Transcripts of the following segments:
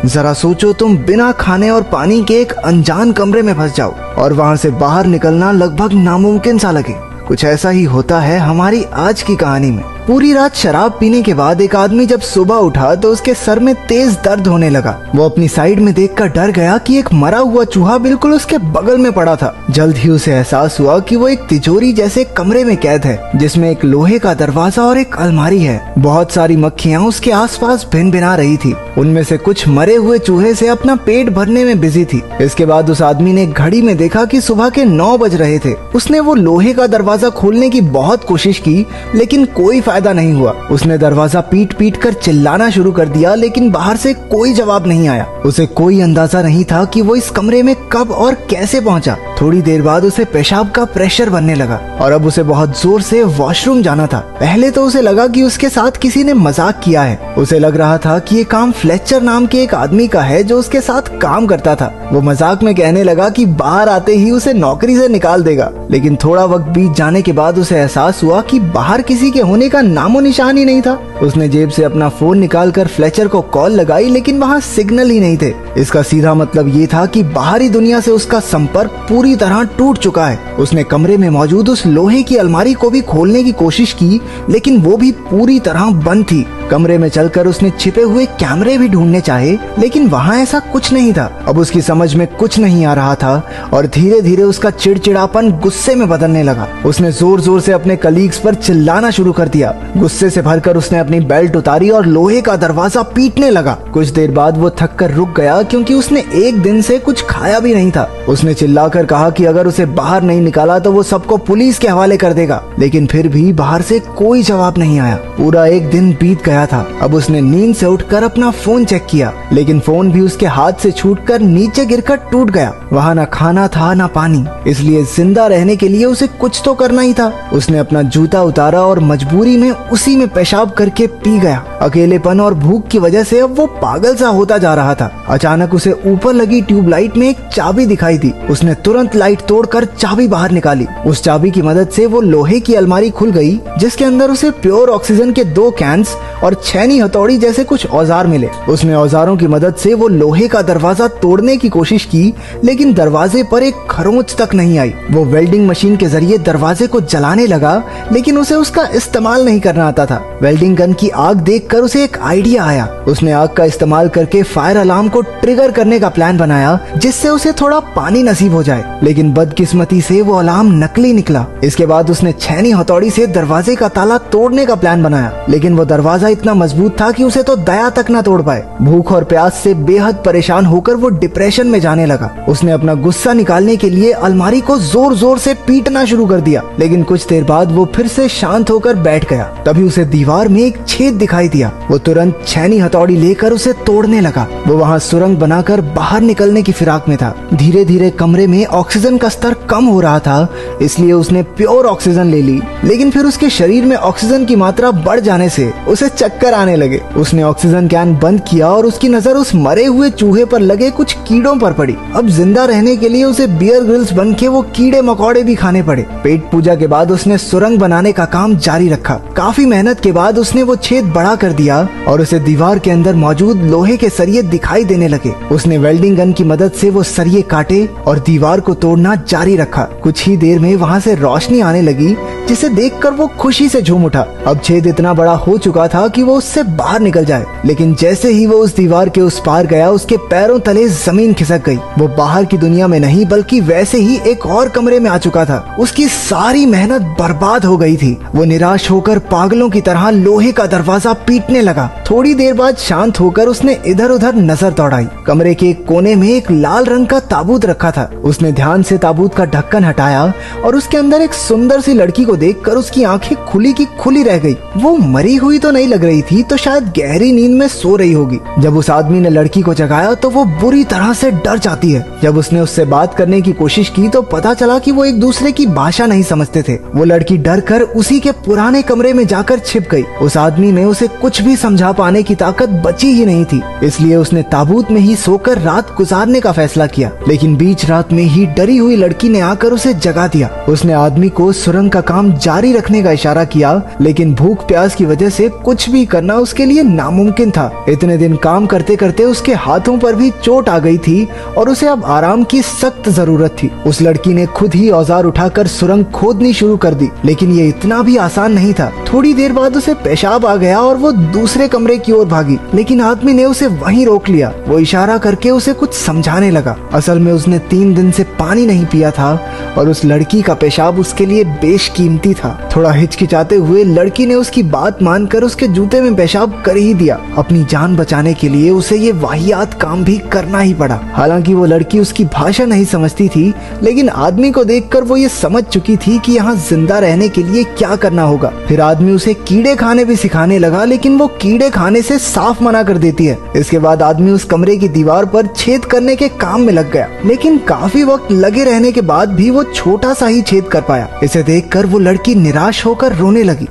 जरा सोचो, तुम बिना खाने और पानी के एक अनजान कमरे में फंस जाओ और वहां से बाहर निकलना लगभग नामुमकिन सा लगे। कुछ ऐसा ही होता है हमारी आज की कहानी में। पूरी रात शराब पीने के बाद एक आदमी जब सुबह उठा तो उसके सर में तेज दर्द होने लगा। वो अपनी साइड में देखकर डर गया कि एक मरा हुआ चूहा बिल्कुल उसके बगल में पड़ा था। जल्द ही उसे एहसास हुआ कि वो एक तिजोरी जैसे कमरे में कैद है, जिसमें एक लोहे का दरवाजा और एक अलमारी है। बहुत सारी मक्खियां उसके आसपास भिनभिना रही थी। उनमें से कुछ मरे हुए चूहे से अपना पेट भरने में बिजी थी। इसके बाद उस आदमी ने घड़ी में देखा कि सुबह के 9 बज रहे थे। उसने वो लोहे का दरवाजा खोलने की बहुत कोशिश की, लेकिन कोई फायदा नहीं हुआ। उसने दरवाजा पीट पीट कर चिल्लाना शुरू कर दिया, लेकिन बाहर से कोई जवाब नहीं आया। उसे कोई अंदाजा नहीं था कि वो इस कमरे में कब और कैसे पहुंचा। थोड़ी देर बाद उसे पेशाब का प्रेशर बनने लगा और अब उसे बहुत जोर से वॉशरूम जाना था। पहले तो उसे लगा कि उसके साथ किसी ने मजाक किया है। उसे लग रहा था कि ये काम फ्लेचर नाम के एक आदमी का है जो उसके साथ काम करता था। वो मजाक में कहने लगा कि बाहर आते ही उसे नौकरी से निकाल देगा, लेकिन थोड़ा वक्त बीत जाने के बाद उसे एहसास हुआ कि बाहर किसी के होने का नामो निशान ही नहीं था। उसने जेब से अपना फोन निकालकर फ्लेचर को कॉल लगाई, लेकिन वहाँ सिग्नल ही नहीं थे। इसका सीधा मतलब ये था कि बाहरी दुनिया से उसका संपर्क पूरी तरह टूट चुका है। उसने कमरे में मौजूद उस लोहे की अलमारी को भी खोलने की कोशिश की, लेकिन वो भी पूरी तरह बंद थी। कमरे में चलकर उसने छिपे हुए कैमरे भी ढूंढने चाहे, लेकिन वहाँ ऐसा कुछ नहीं था। अब उसकी समझ में कुछ नहीं आ रहा था और धीरे धीरे उसका चिड़चिड़ापन गुस्से में बदलने लगा। उसने जोर जोर से अपने कलीग्स पर चिल्लाना शुरू कर दिया। गुस्से से भरकर उसने अपनी बेल्ट उतारी और लोहे का दरवाजा पीटने लगा। कुछ देर बाद वो थक कर रुक गया, क्योंकि उसने एक दिन से कुछ खाया भी नहीं था। उसने चिल्लाकर कहा कि अगर उसे बाहर नहीं निकाला तो वो सबको पुलिस के हवाले कर देगा, लेकिन फिर भी बाहर से कोई जवाब नहीं आया। पूरा एक दिन बीत गया था। अब उसने नींद से उठकर अपना फोन चेक किया, लेकिन फोन भी उसके हाथ से छूटकर नीचे गिरकर टूट गया। वहाँ ना खाना था ना पानी, इसलिए जिंदा रहने के लिए उसे कुछ तो करना ही था। उसने अपना जूता उतारा और मजबूरी में उसी में पेशाब करके पी गया। अकेलेपन और भूख की वजह से अब वो पागल सा होता जा रहा था। अचानक उसे ऊपर लगी ट्यूबलाइट में एक चाबी दिखाई दी। उसने तुरंत लाइट तोड़कर चाबी बाहर निकाली। उस चाबी की मदद से वो लोहे की अलमारी खुल गई, जिसके अंदर उसे प्योर ऑक्सीजन के 2 कैंस और छेनी हथौड़ी जैसे कुछ औजार मिले। उसने औजारों की मदद से वो लोहे का दरवाजा तोड़ने की कोशिश की, लेकिन दरवाजे पर एक खरोंच तक नहीं आई। वो वेल्डिंग मशीन के जरिए दरवाजे को जलाने लगा, लेकिन उसे उसका इस्तेमाल नहीं करना आता था। वेल्डिंग गन की आग देखकर उसे एक आइडिया आया। उसने आग का इस्तेमाल करके फायर अलार्म को ट्रिगर करने का प्लान बनाया, जिससे उसे थोड़ा पानी नसीब हो जाए, लेकिन बदकिस्मती से वो अलार्म नकली निकला। इसके बाद उसने छेनी हथौड़ी से दरवाजे का ताला तोड़ने का प्लान बनाया, लेकिन वो दरवाजा इतना मजबूत था कि उसे तो दया तक न तोड़ पाए। भूख और प्यास से बेहद परेशान होकर वो डिप्रेशन में जाने लगा। उसने अपना गुस्सा निकालने के लिए अलमारी को जोर जोर से पीटना शुरू कर दिया, लेकिन कुछ देर बाद वो फिर से शांत होकर बैठ गया। तभी उसे दीवार में एक छेद दिखाई दिया। वो तुरंत छेनी हथौड़ी लेकर उसे तोड़ने लगा। वो वहाँ सुरंग बनाकर बाहर निकलने की फिराक में था। धीरे धीरे कमरे में ऑक्सीजन का स्तर कम हो रहा था, इसलिए उसने प्योर ऑक्सीजन ले ली, लेकिन फिर उसके शरीर में ऑक्सीजन की मात्रा बढ़ जाने से उसे चक्कर आने लगे। उसने ऑक्सीजन कैन बंद किया और उसकी नजर उस मरे हुए चूहे पर लगे कुछ कीड़ों पर पड़ी। अब जिंदा रहने के लिए उसे बियर ग्रिल्स बन के वो कीड़े मकोड़े भी खाने पड़े। पेट पूजा के बाद उसने सुरंग बनाने का काम जारी रखा। काफी मेहनत के बाद उसने वो छेद बड़ा कर दिया और उसे दीवार के अंदर मौजूद लोहे के सरिये दिखाई देने लगे। उसने वेल्डिंग गन की मदद से वो सरिये काटे और दीवार को तोड़ना जारी रखा। कुछ ही देर में वहाँ से रोशनी आने लगी, जिसे देखकर वो खुशी से झूम उठा। अब छेद इतना बड़ा हो चुका था कि वो उससे बाहर निकल जाए, लेकिन जैसे ही वो उस दीवार के उस पार गया, उसके पैरों तले जमीन खिसक गई। वो बाहर की दुनिया में नहीं बल्कि वैसे ही एक और कमरे में आ चुका था। उसकी सारी मेहनत बर्बाद हो गई थी। वो निराश होकर पागलों की तरह लोहे का दरवाजा पीटने लगा। थोड़ी देर बाद शांत होकर उसने इधर उधर नजर दौड़ाई। कमरे के एक कोने में एक लाल रंग का ताबूत रखा था। उसने ध्यान से ताबूत का ढक्कन हटाया और उसके अंदर एक सुंदर सी लड़की को देखकर उसकी आंखें खुली की खुली रह गई। वो मरी हुई तो नहीं लग रही थी, तो शायद गहरी नींद में सो रही होगी। जब उस आदमी ने लड़की को जगाया तो वो बुरी तरह से डर जाती है। जब उसने उससे बात करने की कोशिश की तो पता चला कि वो एक दूसरे की भाषा नहीं समझते थे। वो लड़की डर कर उसी के पुराने कमरे में जाकर छिप गई। उस आदमी में उसे कुछ भी समझा पाने की ताकत बची ही नहीं थी, इसलिए उसने ताबूत में ही सोकर रात गुजारने का फैसला किया। लेकिन बीच रात में ही डरी हुई लड़की ने आकर उसे जगा दिया। उसने आदमी को सुरंग का काम जारी रखने का इशारा किया, लेकिन भूख प्यास की वजह से कुछ कुछ भी करना उसके लिए नामुमकिन था। इतने दिन काम करते करते उसके हाथों पर भी चोट आ गई थी और उसे अब आराम की सख्त जरूरत थी। उस लड़की ने खुद ही औजार उठाकर सुरंग खोदनी शुरू कर दी, लेकिन ये इतना भी आसान नहीं था। थोड़ी देर बाद उसे पेशाब आ गया और वो दूसरे कमरे की ओर भागी, लेकिन आदमी ने उसे वहीं रोक लिया। वो इशारा करके उसे कुछ समझाने लगा। असल में उसने 3 दिन से पानी नहीं पिया था और उस लड़की का पेशाब उसके लिए बेशकीमती था। थोड़ा हिचकिचाते हुए लड़की ने उसकी बात मानकर उसके जूते में पेशाब कर ही दिया। अपनी जान बचाने के लिए उसे ये वाहियात काम भी करना ही पड़ा। हालांकि वो लड़की उसकी भाषा नहीं समझती थी, लेकिन आदमी को देखकर वो ये समझ चुकी थी कि यहाँ जिंदा रहने के लिए क्या करना होगा। फिर आदमी उसे कीड़े खाने भी सिखाने लगा, लेकिन वो कीड़े खाने से साफ मना कर देती है। इसके बाद आदमी उस कमरे की दीवार पर छेद करने के काम में लग गया, लेकिन काफी वक्त लगे रहने के बाद भी वो छोटा सा ही छेद कर पाया। इसे देखकर वो लड़की निराश होकर रोने लगी।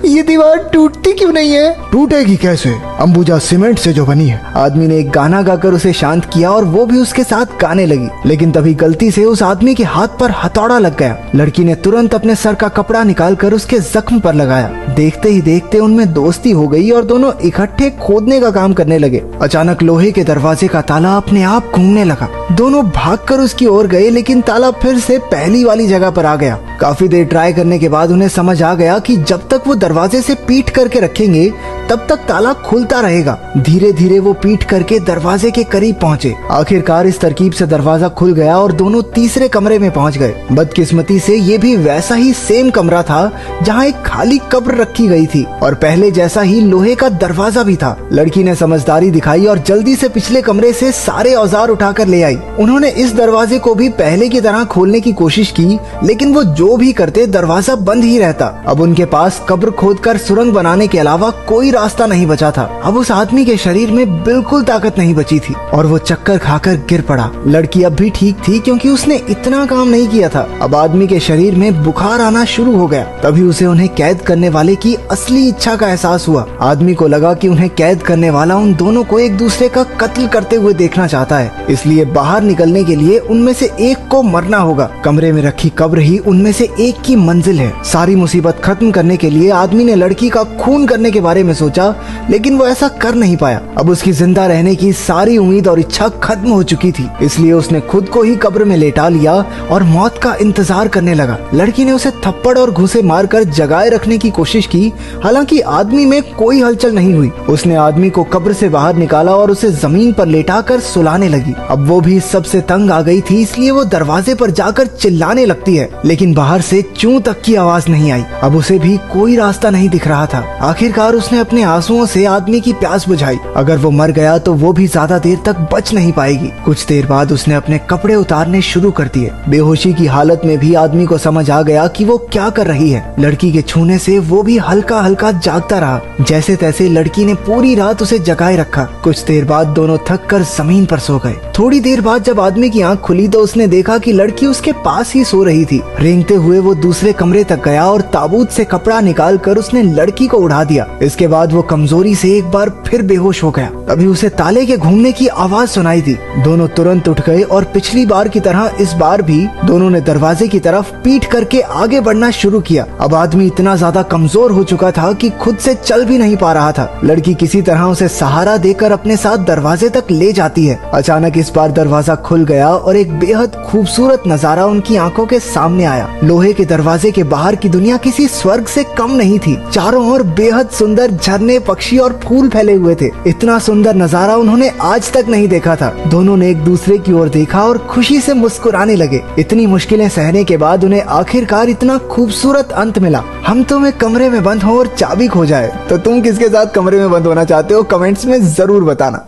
ये दीवार टूटती क्यों नहीं है? टूटेगी कैसे, अंबुजा सीमेंट से जो बनी है। आदमी ने एक गाना गाकर उसे शांत किया और वो भी उसके साथ गाने लगी, लेकिन तभी गलती से उस आदमी के हाथ पर हथौड़ा लग गया। लड़की ने तुरंत अपने सर का कपड़ा निकालकर उसके जख्म पर लगाया। देखते ही देखते उनमें दोस्ती हो गई और दोनों इकट्ठे खोदने का काम करने लगे। अचानक लोहे के दरवाजे का ताला अपने आप घूमने लगा। दोनों भागकर उसकी ओर गए, लेकिन ताला फिर से पहली वाली जगह पर आ गया। काफी देर ट्राई करने के बाद उन्हें समझ आ गया कि जब तक वो दरवाजे से पीठ करके रखेंगे तब तक ताला खुलता रहेगा। धीरे धीरे वो पीठ करके दरवाजे के करीब पहुंचे। आखिरकार इस तरकीब से दरवाजा खुल गया और दोनों तीसरे कमरे में पहुंच गए। बदकिस्मती से ये भी वैसा ही सेम कमरा था जहां एक खाली कब्र रखी गई थी और पहले जैसा ही लोहे का दरवाजा भी था। लड़की ने समझदारी दिखाई और जल्दी से पिछले कमरे से सारे औजार उठाकर ले आई। उन्होंने इस दरवाजे को भी पहले की तरह खोलने की कोशिश की, लेकिन वो जो भी करते दरवाजा बंद ही रहता। अब उनके पास कब्र खोदकर सुरंग बनाने के अलावा कोई रास्ता नहीं बचा था। अब उस आदमी के शरीर में बिल्कुल ताकत नहीं बची थी और वो चक्कर खाकर गिर पड़ा। लड़की अब भी ठीक थी क्योंकि उसने इतना काम नहीं किया था। अब आदमी के शरीर में बुखार आना शुरू हो गया। तभी उसे उन्हें कैद करने वाले की असली इच्छा का एहसास हुआ। आदमी को लगा कि उन्हें कैद करने वाला उन दोनों को एक दूसरे का कत्ल करते हुए देखना चाहता है, इसलिए बाहर निकलने के लिए उनमें से एक को मरना होगा। कमरे में रखी कब्र ही उनमें से एक की मंजिल है। सारी मुसीबत खत्म करने के लिए आदमी ने लड़की का खून करने के बारे में सोचा, लेकिन वो ऐसा कर नहीं पाया। अब उसकी जिंदा रहने की सारी उम्मीद और इच्छा खत्म हो चुकी थी, इसलिए उसने खुद को ही कब्र में लेटा लिया और मौत का इंतजार करने लगा। लड़की ने उसे थप्पड़ और घूंसे मारकर जगाए रखने की कोशिश की, हालांकि आदमी में कोई हलचल नहीं हुई। उसने आदमी को कब्र से बाहर निकाला और उसे जमीन पर लेटाकर सुलाने लगी। अब वो भी सबसे तंग आ गई थी, इसलिए वो दरवाजे पर जाकर चिल्लाने लगती है, लेकिन बाहर से चूं तक की आवाज नहीं आई। अब उसे भी कोई रास्ता नहीं दिख रहा था। आखिरकार उसने अपने आंसुओं से आदमी की प्यास बुझाई। अगर वो मर गया तो वो भी ज्यादा देर तक बच नहीं पाएगी। कुछ देर बाद उसने अपने कपड़े उतारने शुरू कर दिए। बेहोशी की हालत में भी आदमी को समझ आ गया कि वो क्या कर रही है। लड़की के छूने से वो भी हल्का हल्का जागता रहा। जैसे तैसे लड़की ने पूरी रात उसे जगाए रखा। कुछ देर बाद दोनों थक कर जमीन पर सो गए। थोड़ी देर बाद जब आदमी की आंख खुली तो उसने देखा कि लड़की उसके पास ही सो रही थी। रेंगते हुए वो दूसरे कमरे तक गया और ताबूत से कपड़ा निकाल कर उसने लड़की को उड़ा दिया। इसके बाद वो कमजोरी से एक बार फिर बेहोश हो गया। तभी उसे ताले के घूमने की आवाज सुनाई दी। दोनों तुरंत उठ गए और पिछली बार की तरह इस बार भी दोनों ने दरवाजे की तरफ पीठ करके आगे बढ़ना शुरू किया। अब आदमी इतना ज्यादा कमजोर हो चुका था कि खुद से चल भी नहीं पा रहा था। लड़की किसी तरह उसे सहारा देकर अपने साथ दरवाजे तक ले जाती है। अचानक इस बार दरवाजा खुल गया और एक बेहद खूबसूरत नजारा उनकी आंखों के सामने आया। लोहे के दरवाजे के बाहर की दुनिया किसी स्वर्ग से कम नहीं थी। चारों ओर बेहद सुंदर झरने, पक्षी और फूल फैले हुए थे। इतना सुंदर नजारा उन्होंने आज तक नहीं देखा था। दोनों ने एक दूसरे की ओर देखा और खुशी से मुस्कुराने लगे। इतनी मुश्किलें सहने के बाद उन्हें आखिरकार इतना खूबसूरत अंत मिला। हम तुम्हें कमरे में बंद हो और चाबी खो जाए, तो तुम किसके साथ कमरे में बंद होना चाहते हो कमेंट्स में जरूर बताना।